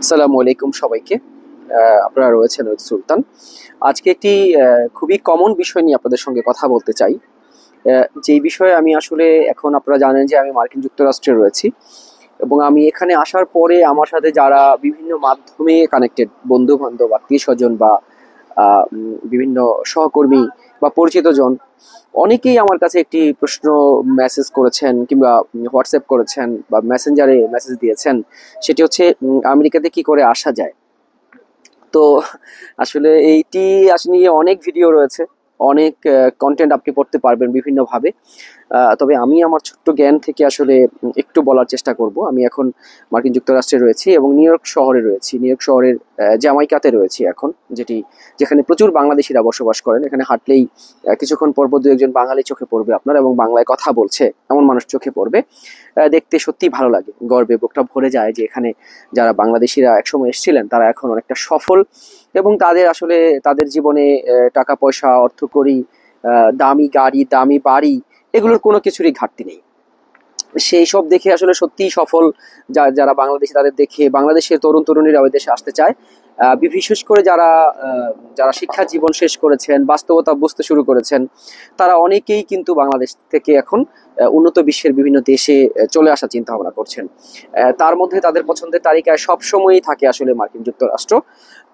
আসসালামু আলাইকুম সবাইকে। আপনারা রয়েছেন ওয়েদ সুলতান। আজকে একটি খুবই কমন বিষয় নিয়ে আপনাদের সঙ্গে কথা বলতে চাই। যেই বিষয়ে আমি আসলে এখন আপনারা জানেন যে আমি মার্কিন যুক্তরাষ্ট্রে রয়েছি এবং আমি এখানে আসার পরে আমার সাথে যারা বিভিন্ন মাধ্যমে কানেক্টেড বন্ধু-বান্ধব, আত্মীয়স্বজন বা বিভিন্ন সহকর্মী বা পরিচিতজন অনেকেই আমার কাছে একটি প্রশ্ন মেসেজ করেছেন কিংবা হোয়াটসঅ্যাপ করেছেন বা মেসেঞ্জারে মেসেজ দিয়েছেন। সেটি হচ্ছে আমেরিকাতে কি করে আসা যায়? তো আসলে এইটি নিয়ে অনেক ভিডিও রয়েছে, অনেক কন্টেন্ট আপনি পড়তে পারবেন বিভিন্নভাবে। তবে আমি আমার ছোট্ট জ্ঞান থেকে আসলে একটু বলার চেষ্টা করব। আমি এখন মার্কিন যুক্তরাষ্ট্রে রয়েছি এবং নিউ ইয়র্ক শহরে রয়েছি। নিউ ইয়র্ক শহরের জ্যামাইকাতে রয়েছি এখন, যেখানে প্রচুর বাংলাদেশিরা বসবাস করেন। এখানে হাঁটলেই কিছুক্ষণ পর পর দু একজন বাঙালি চোখে পড়বে আপনার, এবং বাংলায় কথা বলছে এমন মানুষ চোখে পড়বে। দেখতে সত্যিই ভালো লাগে, গর্বে বুকটা ভরে যায় যে এখানে যারা বাংলাদেশিরা একসময় এসেছিলেন তারা এখন অনেকটা সফল এবং তাদের আসলে তাদের জীবনে টাকা পয়সা, অর্থকড়ি, দামি গাড়ি, দামি বাড়ি, এগুলোর কোনো কিছুরই ঘাটতি নেই। সেই সব দেখে আসলে সত্যিই সফল যারা বাংলাদেশি, তাদের দেখে বাংলাদেশের তরুণ তরুণীরা ওই দেশে আসতে চায়। বিশেষ করে যারা শিক্ষা জীবন শেষ করেছেন, বাস্তবতা বুঝতে শুরু করেছেন, তারা অনেকেই কিন্তু বাংলাদেশ থেকে এখন উন্নত বিশ্বের বিভিন্ন দেশে চলে আসার চিন্তা ভাবনা করছেন। তার মধ্যে তাদের পছন্দের তালিকায় সবসময়ই থাকে আসলে মার্কিন যুক্তরাষ্ট্র।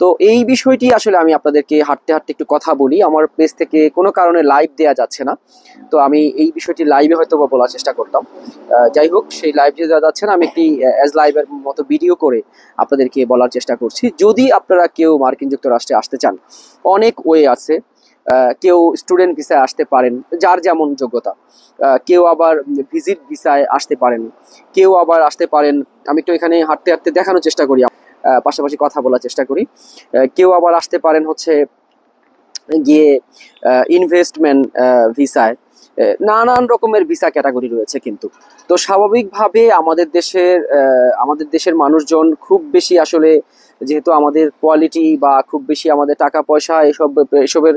তো এই বিষয়টি আসলে আমি আপনাদেরকে হাঁটতে হাঁটতে একটু কথা বলি। আমার পেজ থেকে কোনো কারণে লাইভ দেওয়া যাচ্ছে না, তো আমি এই বিষয়টি লাইভে হয়তো বলার চেষ্টা করতাম। যাই হোক, সেই লাইভ যে দেওয়া যাচ্ছে না, আমি একটি অ্যাজ লাইভের মতো ভিডিও করে আপনাদেরকে বলার চেষ্টা করছি। যদি আপনারা কেউ মার্কিন যুক্তরাষ্ট্রে আসতে চান, অনেক ওয়ে আছে। কেউ স্টুডেন্ট ভিসায় আসতে পারেন, যার যেমন যোগ্যতা। কেউ আবার ভিজিট ভিসায় আসতে পারেন, কেউ আবার আসতে পারেন, আমি একটু এখানে হাঁটতে হাঁটতে দেখানোর চেষ্টা করি, পাশাপাশি কথা বলার চেষ্টা করি। কেউ আবার আসতে পারেন হচ্ছে গিয়ে ইনভেস্টমেন্ট ভিসায়। নানান রকমের ভিসা ক্যাটাগরি রয়েছে কিন্তু। তো স্বাভাবিকভাবে আমাদের দেশের মানুষজন খুব বেশি আসলে, যেহেতু আমাদের কোয়ালিটি বা খুব বেশি আমাদের টাকা পয়সা এসবের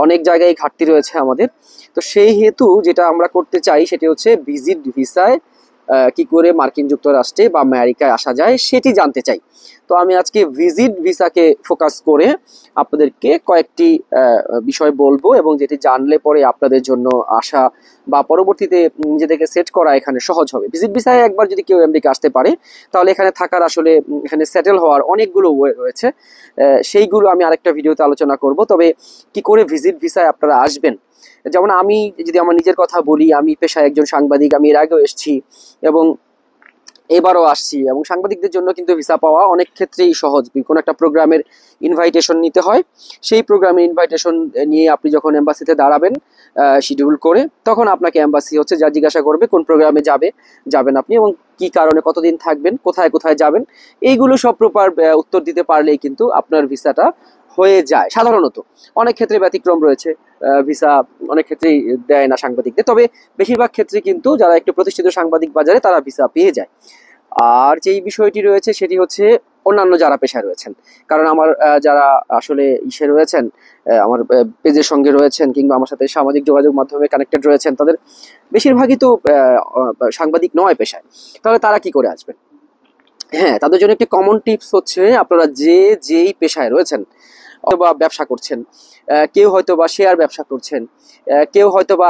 অনেক জায়গায় ঘাটতি রয়েছে আমাদের। তো সেই হেতু যেটা আমরা করতে চাই সেটি হচ্ছে ভিজিট ভিসায় কি করে মার্কিন যুক্তরাষ্ট্রে বা আমেরিকায় আসা যায় সেটি জানতে চাই। তো আমি আজকে ভিজিট ভিসাকে ফোকাস করে আপনাদেরকে কয়েকটি বিষয় বলবো, এবং যেটি জানলে পরে আপনাদের জন্য আসা বা পরবর্তীতে নিজেদেরকে সেট করা এখানে সহজ হবে। ভিজিট ভিসায় একবার যদি কেউ আমেরিকা আসতে পারে, তাহলে এখানে থাকার আসলে এখানে সেটেল হওয়ার অনেকগুলো ওয়ে রয়েছে। সেইগুলো আমি আরেকটা ভিডিওতে আলোচনা করব। তবে কি করে ভিজিট ভিসায় আপনারা আসবেন, যেমন আমি যদি আমার নিজের কথা বলি, আমি পেশায় একজন সাংবাদিক। আমি এর আগেও এসেছি এবং এবারও আসছি, এবং সাংবাদিকদের জন্য কিন্তু ভিসা পাওয়া অনেক ক্ষেত্রেই সহজ। কোনো একটা প্রোগ্রামের ইনভাইটেশন নিতে হয়, সেই প্রোগ্রামের ইনভাইটেশন নিয়ে আপনি যখন এম্বাসিতে দাঁড়াবেন শিডিউল করে, তখন আপনাকে এম্বাসি হচ্ছে যা জিজ্ঞাসা করবে কোন প্রোগ্রামে যাবেন আপনি এবং কি কারণে, কতদিন থাকবেন, কোথায় কোথায় যাবেন, এইগুলো সব প্রপার উত্তর দিতে পারলেই কিন্তু আপনার ভিসাটা হয়ে যায় সাধারণত। অনেক ক্ষেত্রে ব্যতিক্রম রয়েছে, ভিসা অনেক ক্ষেত্রেই দেয় না সাংবাদিকদের, তবে বেশিরভাগ ক্ষেত্রে কিন্তু যারা একটু প্রতিষ্ঠিত সাংবাদিক বাজারে তারা ভিসা পেয়ে যায়। আর যেই বিষয়টি রয়েছে সেটি হচ্ছে অন্যান্য যারা পেশায় রয়েছেন, কারণ আমার যারা আসলে ইসে রয়েছেন, আমার পেজের সঙ্গে রয়েছেন কিংবা আমার সাথে সামাজিক যোগাযোগ মাধ্যমে কানেক্টেড রয়েছেন, তাদের বেশিরভাগই তো সাংবাদিক নয় পেশায়। তাহলে তারা কি করে আসবেন? হ্যাঁ, তাদের জন্য একটি কমন টিপস হচ্ছে, আপনারা যেই পেশায় রয়েছেন, অথবা ব্যবসা করছেন, কেউ হয়তো বা শেয়ার ব্যবসা করছেন, কেউ হয়তো বা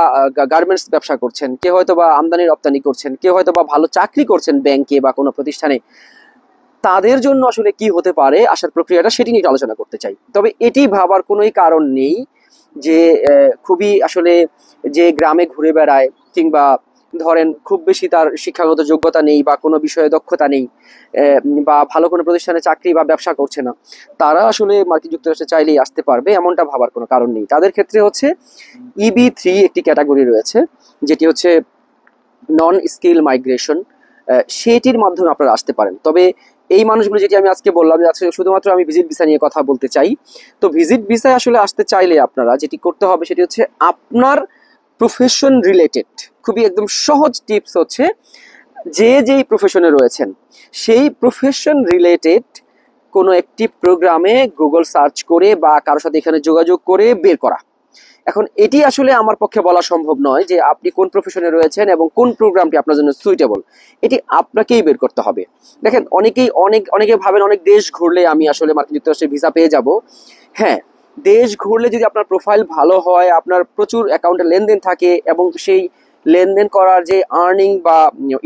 গার্মেন্টস ব্যবসা করছেন, কেউ হয়তো বা আমদানি রপ্তানি করছেন, কেউ হয়তো বা ভালো চাকরি করছেন ব্যাংকে বা কোনো প্রতিষ্ঠানে, তাদের জন্য আসলে কি হতে পারে আসার প্রক্রিয়াটা, সেটি নিয়ে আলোচনা করতে চাই। তবে এটি ভাবার কোনোই কারণ নেই যে খুবই আসলে যে গ্রামে ঘুরে বেড়ায় কিংবা ধরেন খুব বেশি তার শিক্ষাগত যোগ্যতা নেই বা কোনো বিষয়ে দক্ষতা নেই, বা ভালো কোনো প্রতিষ্ঠানে চাকরি বা ব্যবসা করছে না, তারা আসলে মার্কিন যুক্তরাষ্ট্রে চাইলেই আসতে পারবে এমনটা ভাবার কোনো কারণ নেই। তাদের ক্ষেত্রে হচ্ছে EB3 একটি ক্যাটাগরি রয়েছে, যেটি হচ্ছে নন স্কিল মাইগ্রেশন। সেটির মাধ্যমে আপনারা আসতে পারেন। তবে এই মানুষগুলো, যেটি আমি আজকে বললাম যে আজকে শুধুমাত্র আমি ভিজিট ভিসা নিয়ে কথা বলতে চাই, তো ভিজিট ভিসায় আসলে আসতে চাইলে আপনারা যেটি করতে হবে সেটি হচ্ছে আপনার প্রফেশন রিলেটেড, খুবই একদম সহজ টিপস হচ্ছে, যেই প্রফেশনে রয়েছেন সেই প্রফেশন রিলেটেড কোনো একটি প্রোগ্রামে গুগল সার্চ করে বা কারোর সাথে এখানে যোগাযোগ করে বের করা। এখন এটি আসলে আমার পক্ষে বলা সম্ভব নয় যে আপনি কোন প্রফেশনে রয়েছেন এবং কোন প্রোগ্রামটি আপনার জন্য সুইটেবল, এটি আপনাকেই বের করতে হবে। দেখেন, অনেকে ভাবেন অনেক দেশ ঘুরলে আমি আসলে মার্কিন যুক্তরাষ্ট্রে ভিসা পেয়ে যাব। হ্যাঁ, দেশ ঘুরলে যদি আপনার প্রোফাইল ভালো হয়, আপনার প্রচুর অ্যাকাউন্টে লেনদেন থাকে এবং সেই লেনদেন করার যে আর্নিং বা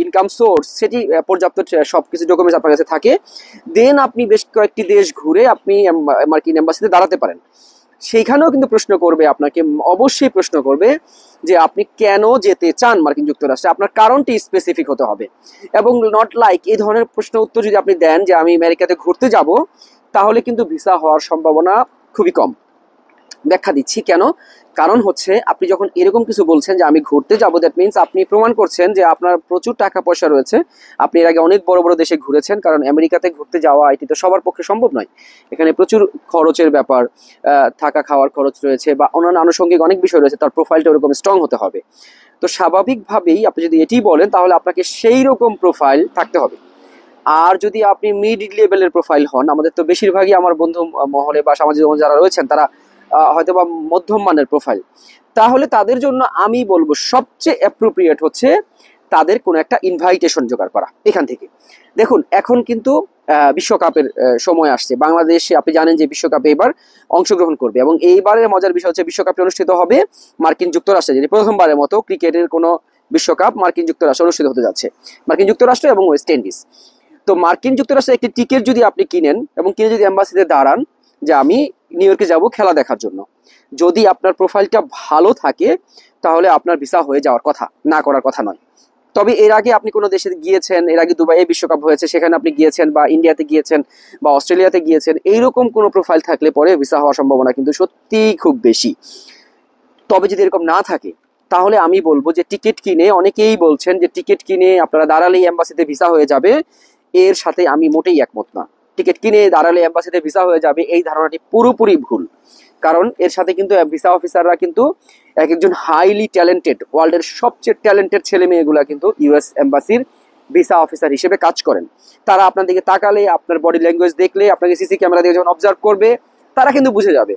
ইনকাম সোর্স সেটি পর্যাপ্ত সব কিছু ডকুমেন্টস আপনার কাছে থাকে, দেন আপনি বেশ কয়েকটি দেশ ঘুরে আপনি মার্কিন এম্বাসিতে দাঁড়াতে পারেন। সেইখানেও কিন্তু প্রশ্ন করবে আপনাকে, অবশ্যই প্রশ্ন করবে যে আপনি কেন যেতে চান মার্কিন যুক্তরাষ্ট্রে, আপনার কারণটি স্পেসিফিক হতে হবে। এবং নট লাইক এই ধরনের প্রশ্ন উত্তর যদি আপনি দেন যে আমি আমেরিকাতে ঘুরতে যাব, তাহলে কিন্তু ভিসা হওয়ার সম্ভাবনা খুবই কম। ব্যাখ্যা দিচ্ছি কেন। কারণ হচ্ছে আপনি যখন এরকম কিছু বলছেন যে আমি ঘুরতে যাব, দ্যাট মিনস আপনি প্রমাণ করছেন যে আপনার প্রচুর টাকা পয়সা রয়েছে, আপনি এর আগে অনেক বড় বড় দেশে ঘুরেছেন। কারণ আমেরিকাতে ঘুরতে যাওয়া এটি তো সবার পক্ষে সম্ভব নয়, এখানে প্রচুর খরচের ব্যাপার, থাকা খাওয়ার খরচ রয়েছে বা অন্যান্য আনুষঙ্গিক অনেক বিষয় রয়েছে, তার প্রোফাইলটা ওরকম স্ট্রং হতে হবে। তো স্বাভাবিকভাবেই আপনি যদি এটি বলেন তাহলে আপনাকে সেই রকম প্রোফাইল থাকতে হবে। আর যদি আপনি মিড লেভেলের প্রোফাইল হন, আমাদের তো বেশিরভাগই আমার বন্ধু মহলে বা সামাজিক যারা রয়েছেন তারা হয়তো বা মধ্যম মানের প্রোফাইল, তাহলে তাদের জন্য আমি বলবো সবচেয়ে অ্যাপ্রোপ্রিয়েট হচ্ছে তাদের কোনো একটা ইনভাইটেশন জোগাড় করা এখান থেকে। দেখুন, এখন কিন্তু বিশ্বকাপের সময় আসছে, বাংলাদেশে আপনি জানেন যে বিশ্বকাপে এবার অংশগ্রহণ করবে এবং এইবারের মজার বিষয় হচ্ছে বিশ্বকাপটি অনুষ্ঠিত হবে মার্কিন যুক্তরাষ্ট্রে, যেটি প্রথমবারের মতো ক্রিকেটের কোনো বিশ্বকাপ মার্কিন যুক্তরাষ্ট্রে অনুষ্ঠিত হতে যাচ্ছে, মার্কিন যুক্তরাষ্ট্র এবং ওয়েস্ট ইন্ডিজ। তো মার্কিন যুক্তরাষ্ট্রে একটি টিকিট যদি আপনি কিনেন এবং কিনে যদি এম্বাসিতে দাঁড়ান যে আমি নিউ ইয়র্কে যাব খেলা দেখার জন্য, যদি আপনার প্রোফাইলটা ভালো থাকে তাহলে আপনার ভিসা হয়ে যাওয়ার কথা, না করার কথা নয়। তবে এর আগে আপনি কোনো দেশে গিয়েছেন, এর আগে দুবাইয়ে বিশ্বকাপ হয়েছে সেখানে আপনি গিয়েছেন, বা ইন্ডিয়াতে গিয়েছেন বা অস্ট্রেলিয়াতে গিয়েছেন, এইরকম কোনো প্রোফাইল থাকলে পরে ভিসা হওয়ার সম্ভাবনা কিন্তু সত্যিই খুব বেশি। তবে যদি এরকম না থাকে তাহলে আমি বলবো যে টিকিট কিনে, অনেকেই বলছেন যে টিকিট কিনে আপনারা দাঁড়ালেই এম্বাসিতে ভিসা হয়ে যাবে, এর সাথে আমি মোটেই একমত না। টিকিট কিনে দাঁড়ালে এম্বাসিতে ভিসা হয়ে যাবে এই ধারণাটি পুরোপুরি ভুল। কারণ এর সাথে কিন্তু ভিসা অফিসাররা কিন্তু এক একজন হাইলি ট্যালেন্টেড, ওয়ার্ল্ডের সবচেয়ে ট্যালেন্টেড ছেলে মেয়েগুলা কিন্তু ইউএস এম্বাসির ভিসা অফিসার হিসেবে কাজ করেন। তারা আপনার দিকে তাকালে, আপনার বডি ল্যাঙ্গুয়েজ দেখলে, আপনাকে সিসি ক্যামেরা দিয়ে যখন অবজার্ভ করবে, তারা কিন্তু বুঝে যাবে।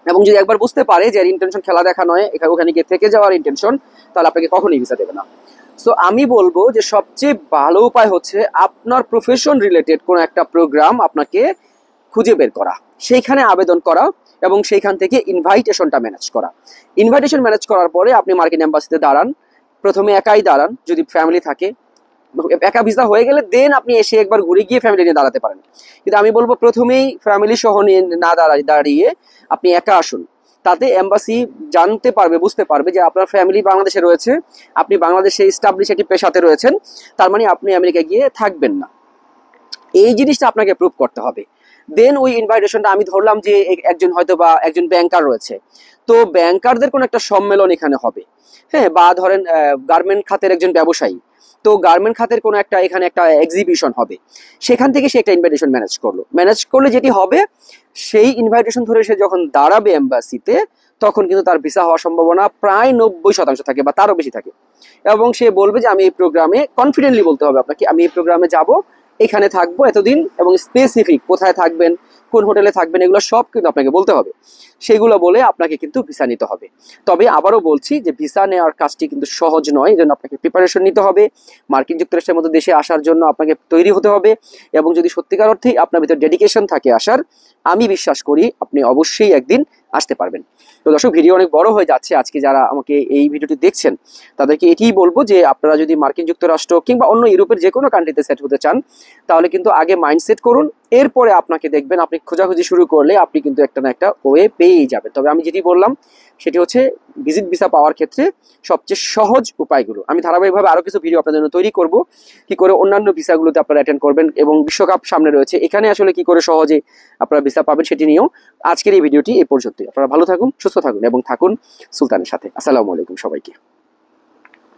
এবং যদি একবার বুঝতে পারে যে এর ইন্টেনশন খেলা দেখা নয়, ওখানে গিয়ে থেকে যাওয়ার ইন্টেনশন, তাহলে আপনাকে কখনোই ভিসা দেবে না। সো আমি বলবো যে সবচেয়ে ভালো উপায় হচ্ছে আপনার প্রফেশন রিলেটেড কোনো একটা প্রোগ্রাম আপনাকে খুঁজে বের করা, সেইখানে আবেদন করা এবং সেইখান থেকে ইনভাইটেশনটা ম্যানেজ করা। ইনভাইটেশন ম্যানেজ করার পরে আপনি মার্কিন এম্বাসিতে দাঁড়ান, প্রথমে একাই দাঁড়ান, যদি ফ্যামিলি থাকে একা ভিসা হয়ে গেলে দেন আপনি এসে একবার ঘুরে গিয়ে ফ্যামিলি নিয়ে দাঁড়াতে পারেন। কিন্তু আমি বলবো প্রথমেই ফ্যামিলি সহ নিয়ে না দাঁড়িয়ে আপনি একা আসুন, তাতে এম্বাসি জানতে পারবে, বুঝতে পারবে যে আপনার ফ্যামিলি বাংলাদেশে রয়েছে, আপনি বাংলাদেশে এস্টাবলিশ একটি পেশাতে রয়েছেন, তার মানে আপনি আমেরিকা গিয়ে থাকবেন না। এই জিনিসটা আপনাকে প্রুভ করতে হবে। দেন ওই ইনভাইটেশনটা, আমি ধরলাম যে একজন হয়তো বা একজন ব্যাংকার রয়েছে, তো ব্যাংকারদের কোনো একটা সম্মেলন এখানে হবে, হ্যাঁ, বা ধরেন গার্মেন্ট খাতের একজন ব্যবসায়ী, তো গার্মেন্ট খাতের কোনো একটা এখানে একটা এক্সিবিশন হবে, সেখান থেকে সে একটা ইনভাইটেশন ম্যানেজ করলে যেটি হবে, সেই ইনভাইটেশন ধরে সে যখন দাঁড়াবে এম্বাসিতে, তখন কিন্তু তার ভিসা হওয়ার সম্ভাবনা প্রায় 90% থাকে বা তারও বেশি থাকে। এবং সে বলবে যে আমি এই প্রোগ্রামে, কনফিডেন্টলি বলতে হবে আপনাকে, আমি এই প্রোগ্রামে যাব, এখানে থাকবো এতদিন, এবং স্পেসিফিক কোথায় থাকবেন, কোন হোটেলে থাকবেন, এগুলো সব কিন্তু আপনাকে বলতে হবে। সেগুলো বলে আপনাকে কিন্তু ভিসা নিতে হবে। তবে আবারও বলছি যে ভিসা নেওয়ার কাজটি কিন্তু সহজ নয়, এই জন্য আপনাকে প্রিপারেশন নিতে হবে। মার্কিন যুক্তরাষ্ট্রের মতো দেশে আসার জন্য আপনাকে তৈরি হতে হবে, এবং যদি সত্যিকার অর্থেই আপনার ভিতরে ডেডিকেশন থাকে আসার, আমি বিশ্বাস করি আপনি অবশ্যই একদিন আসতে পারবেন। তো দর্শক, ভিডিও অনেক বড় হয়ে যাচ্ছে, আজকে যারা আমাকে এই ভিডিওটি দেখছেন তাদেরকে এটিই বলবো যে আপনারা যদি মার্কিন যুক্তরাষ্ট্র কিংবা অন্য ইউরোপের যে কোনো কান্ট্রিতে সেট হতে চান, তাহলে কিন্তু আগে মাইন্ডসেট করুন, এরপরে আপনাকে দেখবেন আপনি খোঁজাখুঁজি শুরু করলে আপনি কিন্তু একটা না একটা ওয়ে পেয়েই যাবেন। তবে আমি যেটি বললাম সেটি হচ্ছে ভিজিট ভিসা পাওয়ার ক্ষেত্রে সবচেয়ে সহজ উপায়গুলো। আমি ধারাবাহিকভাবে আরও কিছু ভিডিও আপনাদের জন্য তৈরি করব, কি করে অন্যান্য ভিসাগুলোতে আপনারা অ্যাটেন্ড করবেন, এবং বিশ্বকাপ সামনে রয়েছে, এখানে আসলে কি করে সহজে আপনারা ভিসা পাবেন সেটি নিয়েও। আজকের এই ভিডিওটি এই পর্যন্তই। আপনারা ভালো থাকুন, সুস্থ থাকুন এবং থাকুন সুলতানের সাথে। আসসালামু আলাইকুম সবাইকে।